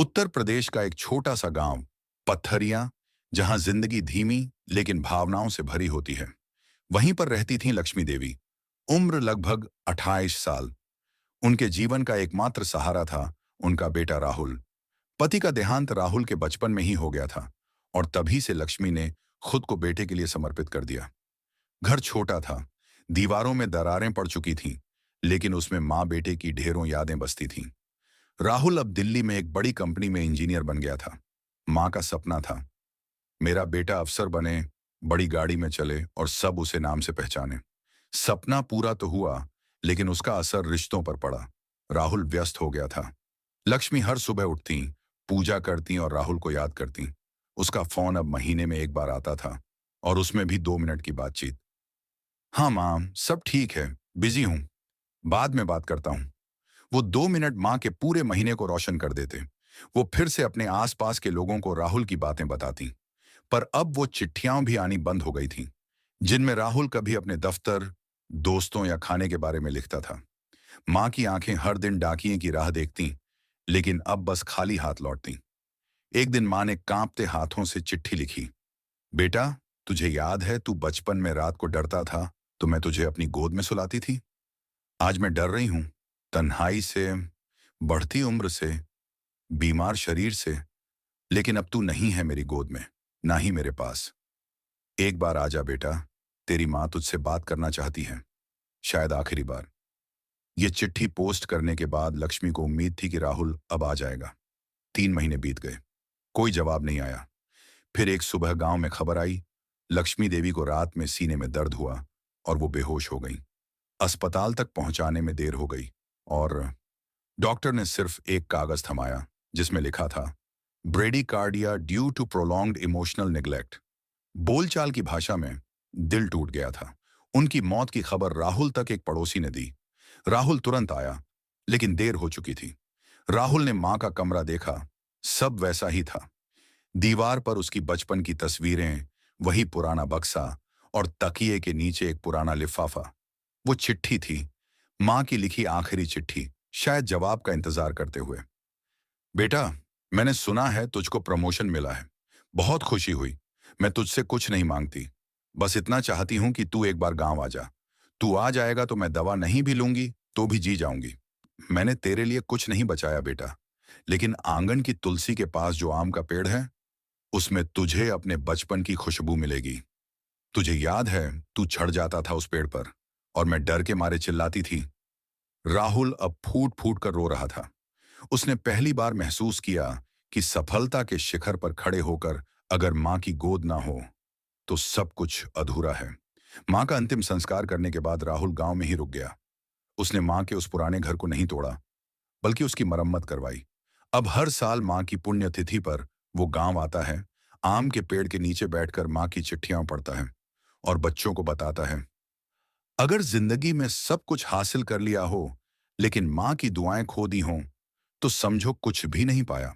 उत्तर प्रदेश का एक छोटा सा गांव, पत्थरिया, जहां जिंदगी धीमी लेकिन भावनाओं से भरी होती है। वहीं पर रहती थीं लक्ष्मी देवी। उम्र लगभग 28 साल। उनके जीवन का एकमात्र सहारा था उनका बेटा राहुल। पति का देहांत राहुल के बचपन में ही हो गया था और तभी से लक्ष्मी ने खुद को बेटे के लिए समर्पित कर दिया। घर छोटा था, दीवारों में दरारें पड़ चुकी थीं, लेकिन उसमें माँ बेटे की ढेरों यादें बसती थीं। राहुल अब दिल्ली में एक बड़ी कंपनी में इंजीनियर बन गया था। माँ का सपना था, मेरा बेटा अफसर बने, बड़ी गाड़ी में चले और सब उसे नाम से पहचाने। सपना पूरा तो हुआ, लेकिन उसका असर रिश्तों पर पड़ा। राहुल व्यस्त हो गया था। लक्ष्मी हर सुबह उठती, पूजा करती और राहुल को याद करती। उसका फोन अब महीने में एक बार आता था और उसमें भी 2 मिनट की बातचीत। हाँ माँ, सब ठीक है, बिजी हूँ, बाद में बात करता हूँ। वो 2 मिनट माँ के पूरे महीने को रोशन कर देते। वो फिर से अपने आसपास के लोगों को राहुल की बातें बताती। पर अब वो चिट्ठियां भी आनी बंद हो गई थीं, जिनमें राहुल कभी अपने दफ्तर, दोस्तों या खाने के बारे में लिखता था। माँ की आंखें हर दिन डाकिये की राह देखती, लेकिन अब बस खाली हाथ लौटती। एक दिन माँ ने कांपते हाथों से चिट्ठी लिखी। बेटा, तुझे याद है तू बचपन में रात को डरता था तो मैं तुझे अपनी गोद में सुलाती थी। आज मैं डर रही हूं, तन्हाई से, बढ़ती उम्र से, बीमार शरीर से। लेकिन अब तू नहीं है मेरी गोद में, ना ही मेरे पास। एक बार आजा बेटा, तेरी माँ तुझसे बात करना चाहती है, शायद आखिरी बार। ये चिट्ठी पोस्ट करने के बाद लक्ष्मी को उम्मीद थी कि राहुल अब आ जाएगा। 3 महीने बीत गए, कोई जवाब नहीं आया। फिर एक सुबह गांव में खबर आई, लक्ष्मी देवी को रात में सीने में दर्द हुआ और वो बेहोश हो गई। अस्पताल तक पहुंचाने में देर हो गई और डॉक्टर ने सिर्फ एक कागज थमाया, जिसमें लिखा था, bradycardia due to prolonged emotional neglect. बोलचाल की भाषा में दिल टूट गया था। उनकी मौत की खबर राहुल तक एक पड़ोसी ने दी। राहुल तुरंत आया, लेकिन देर हो चुकी थी। राहुल ने मां का कमरा देखा, सब वैसा ही था। दीवार पर उसकी बचपन की तस्वीरें, वही पुराना बक्सा और तकिए के नीचे एक पुराना लिफाफा। वो चिट्ठी थी, मां की लिखी आखिरी चिट्ठी, शायद जवाब का इंतजार करते हुए। बेटा, मैंने सुना है तुझको प्रमोशन मिला है, बहुत खुशी हुई। मैं तुझसे कुछ नहीं मांगती, बस इतना चाहती हूं कि तू एक बार गांव आ जा। तू आ जाएगा तो मैं दवा नहीं भी लूंगी तो भी जी जाऊंगी। मैंने तेरे लिए कुछ नहीं बचाया बेटा, लेकिन आंगन की तुलसी के पास जो आम का पेड़ है, उसमें तुझे अपने बचपन की खुशबू मिलेगी। तुझे याद है तू चढ़ जाता था उस पेड़ पर और मैं डर के मारे चिल्लाती थी। राहुल अब फूट फूट कर रो रहा था। उसने पहली बार महसूस किया कि सफलता के शिखर पर खड़े होकर अगर मां की गोद ना हो तो सब कुछ अधूरा है। मां का अंतिम संस्कार करने के बाद राहुल गांव में ही रुक गया। उसने मां के उस पुराने घर को नहीं तोड़ा, बल्कि उसकी मरम्मत करवाई। अब हर साल मां की पुण्यतिथि पर वो गांव आता है, आम के पेड़ के नीचे बैठकर मां की चिट्ठियां पढ़ता है और बच्चों को बताता है, अगर जिंदगी में सब कुछ हासिल कर लिया हो, लेकिन मां की दुआएं खो दी हों, तो समझो कुछ भी नहीं पाया।